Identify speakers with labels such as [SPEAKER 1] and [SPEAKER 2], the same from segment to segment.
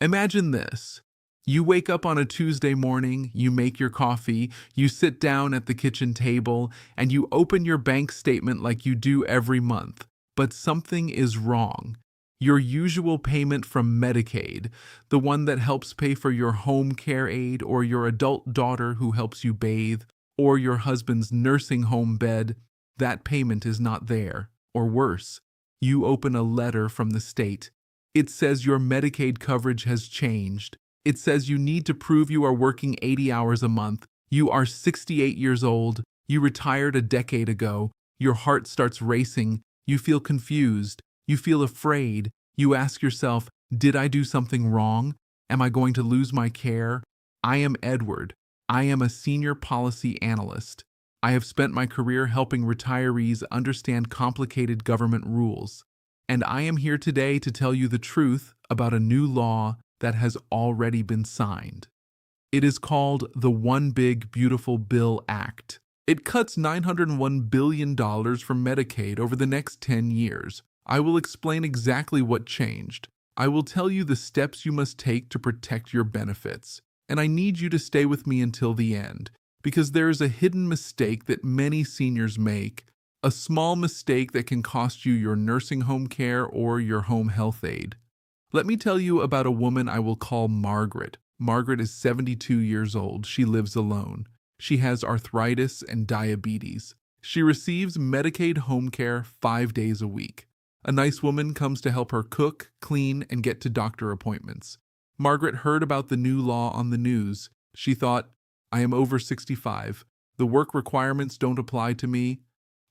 [SPEAKER 1] Imagine this. You wake up on a Tuesday morning, you make your coffee, you sit down at the kitchen table, and you open your bank statement like you do every month. But something is wrong. Your usual payment from Medicaid, the one that helps pay for your home care aide or your adult daughter who helps you bathe, or your husband's nursing home bed, that payment is not there. Or worse, you open a letter from the state. It says your Medicaid coverage has changed. It says you need to prove you are working 80 hours a month. You are 68 years old. You retired a decade ago. Your heart starts racing. You feel confused. You feel afraid. You ask yourself, did I do something wrong? Am I going to lose my care? I am Edward. I am a Senior Policy Analyst. I have spent my career helping retirees understand complicated government rules. And I am here today to tell you the truth about a new law that has already been signed. It is called the One Big Beautiful Bill Act. It cuts $901 billion from Medicaid over the next 10 years. I will explain exactly what changed. I will tell you the steps you must take to protect your benefits. And I need you to stay with me until the end, because there is a hidden mistake that many seniors make, a small mistake that can cost you your nursing home care or your home health aide. Let me tell you about a woman I will call Margaret. Margaret is 72 years old. She lives alone. She has arthritis and diabetes. She receives Medicaid home care 5 days a week. A nice woman comes to help her cook, clean, and get to doctor appointments. Margaret heard about the new law on the news. She thought, I am over 65. The work requirements don't apply to me.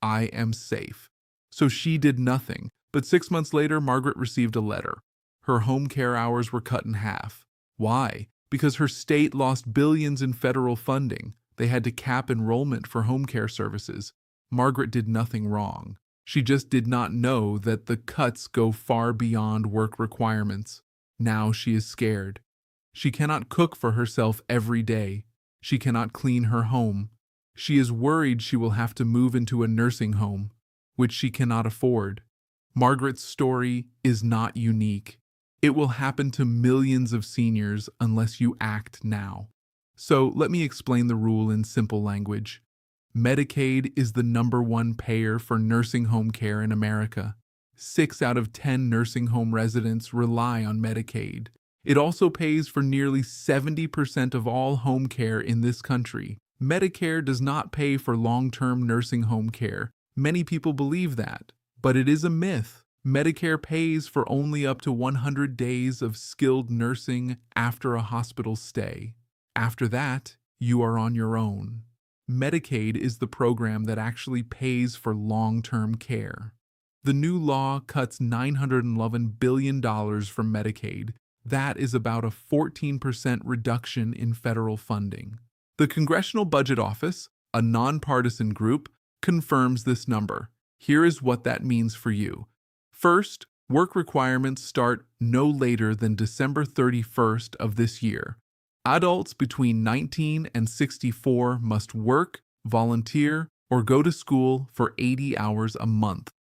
[SPEAKER 1] I am safe. So she did nothing. But 6 months later, Margaret received a letter. Her home care hours were cut in half. Why? Because her state lost billions in federal funding. They had to cap enrollment for home care services. Margaret did nothing wrong. She just did not know that the cuts go far beyond work requirements. Now she is scared. She cannot cook for herself every day. She cannot clean her home. She is worried she will have to move into a nursing home, which she cannot afford. Margaret's story is not unique. It will happen to millions of seniors unless you act now. So let me explain the rule in simple language. Medicaid is the #1 payer for nursing home care in America. 6 out of 10 nursing home residents rely on Medicaid. It also pays for nearly 70% of all home care in this country. Medicare does not pay for long-term nursing home care. Many people believe that, but it is a myth. Medicare pays for only up to 100 days of skilled nursing after a hospital stay. After that, you are on your own. Medicaid is the program that actually pays for long-term care. The new law cuts $911 billion from Medicaid. That is about a 14% reduction in federal funding. The Congressional Budget Office, a nonpartisan group, confirms this number. Here is what that means for you. First, work requirements start no later than December 31st of this year. Adults between 19 and 64 must work, volunteer, or go to school for 80 hours a month.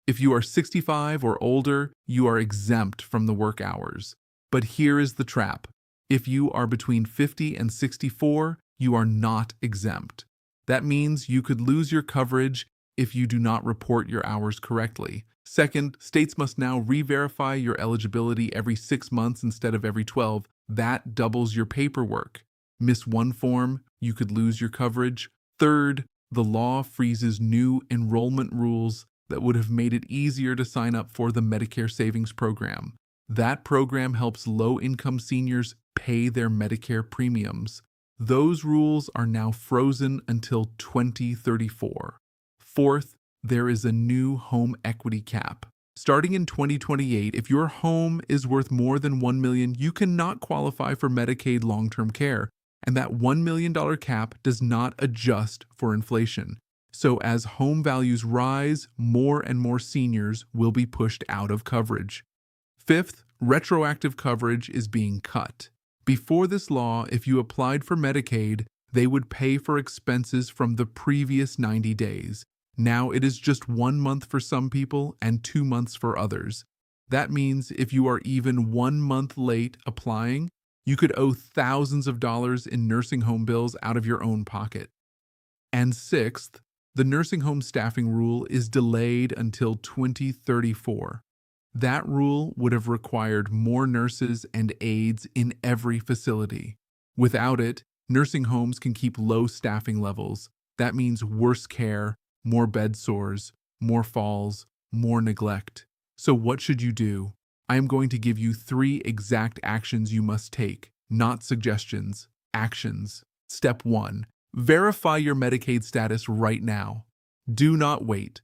[SPEAKER 1] If you are 65 or older, you are exempt from the work hours. But here is the trap. If you are between 50 and 64, you are not exempt. That means you could lose your coverage if you do not report your hours correctly. Second, states must now re-verify your eligibility every 6 months instead of every 12. That doubles your paperwork. Miss one form, you could lose your coverage. Third, the law freezes new enrollment rules that would have made it easier to sign up for the Medicare Savings Program. That program helps low-income seniors pay their Medicare premiums. Those rules are now frozen until 2034. Fourth, there is a new home equity cap. Starting in 2028, if your home is worth more than $1 million, you cannot qualify for Medicaid long-term care, and that $1 million cap does not adjust for inflation. So as home values rise, more and more seniors will be pushed out of coverage. Fifth, retroactive coverage is being cut. Before this law, if you applied for Medicaid, they would pay for expenses from the previous 90 days. Now it is just 1 month for some people and 2 months for others. That means if you are even 1 month late applying, you could owe thousands of dollars in nursing home bills out of your own pocket. And sixth, the nursing home staffing rule is delayed until 2034. That rule would have required more nurses and aides in every facility. Without it, nursing homes can keep low staffing levels. That means worse care, more bed sores, more falls, more neglect. So what should you do? I am going to give you 3 exact actions you must take, not suggestions, actions. Step 1. Verify your Medicaid status right now. Do not wait.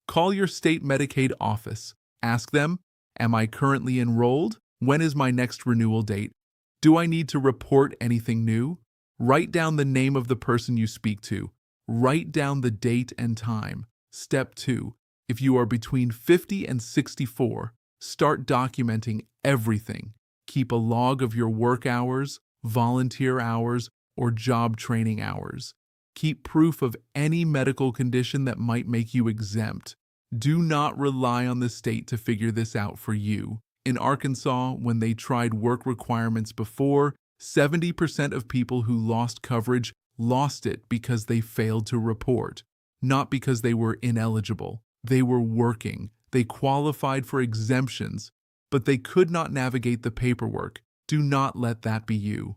[SPEAKER 1] Call your state Medicaid office. Ask them, am I currently enrolled? When is my next renewal date? Do I need to report anything new? Write down the name of the person you speak to. Write down the date and time. Step 2. If you are between 50 and 64, start documenting everything. Keep a log of your work hours, volunteer hours, or job training hours. Keep proof of any medical condition that might make you exempt. Do not rely on the state to figure this out for you. In Arkansas, when they tried work requirements before, 70% of people who lost coverage lost it because they failed to report, not because they were ineligible. They were working. They qualified for exemptions, but they could not navigate the paperwork. Do not let that be you.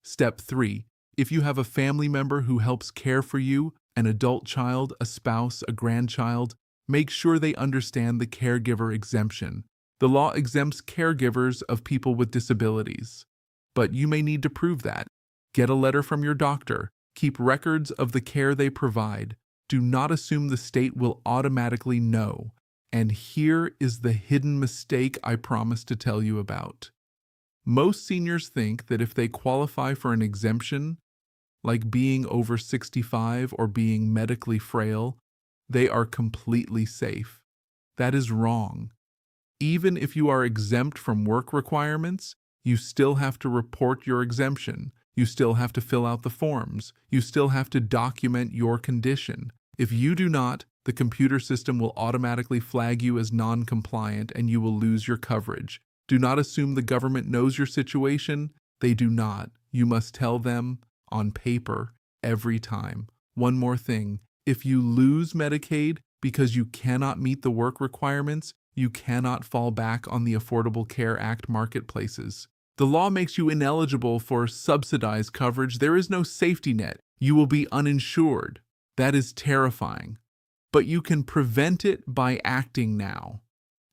[SPEAKER 1] Step 3. If you have a family member who helps care for you, an adult child, a spouse, a grandchild, make sure they understand the caregiver exemption. The law exempts caregivers of people with disabilities, but you may need to prove that. Get a letter from your doctor. Keep records of the care they provide. Do not assume the state will automatically know. And here is the hidden mistake I promised to tell you about. Most seniors think that if they qualify for an exemption, like being over 65 or being medically frail, they are completely safe. That is wrong. Even if you are exempt from work requirements, you still have to report your exemption. You still have to fill out the forms. You still have to document your condition. If you do not, the computer system will automatically flag you as non-compliant and you will lose your coverage. Do not assume the government knows your situation. They do not. You must tell them on paper every time. One more thing. If you lose Medicaid because you cannot meet the work requirements, you cannot fall back on the Affordable Care Act marketplaces. The law makes you ineligible for subsidized coverage. There is no safety net. You will be uninsured. That is terrifying. But you can prevent it by acting now.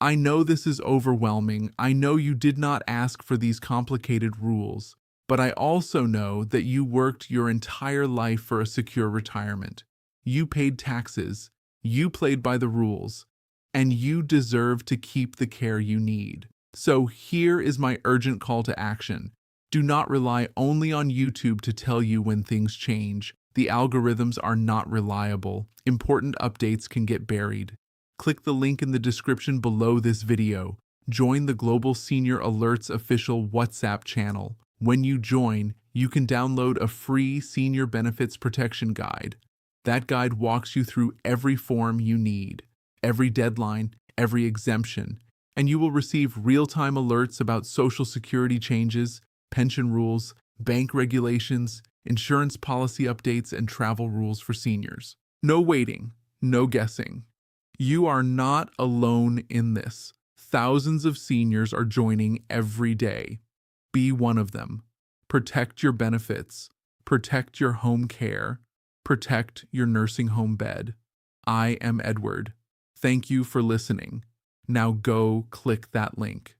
[SPEAKER 1] I know this is overwhelming. I know you did not ask for these complicated rules. But I also know that you worked your entire life for a secure retirement. You paid taxes. You played by the rules. And you deserve to keep the care you need. So here is my urgent call to action. Do not rely only on YouTube to tell you when things change. The algorithms are not reliable. Important updates can get buried. Click the link in the description below this video. Join the Global Senior Alerts official WhatsApp channel. When you join, you can download a free senior benefits protection guide. That guide walks you through every form you need, every deadline, every exemption, and you will receive real-time alerts about Social Security changes, pension rules, bank regulations, insurance policy updates, and travel rules for seniors. No waiting, no guessing. You are not alone in this. Thousands of seniors are joining every day. Be one of them. Protect your benefits. Protect your home care. Protect your nursing home bed. I am Edward. Thank you for listening. Now go click that link.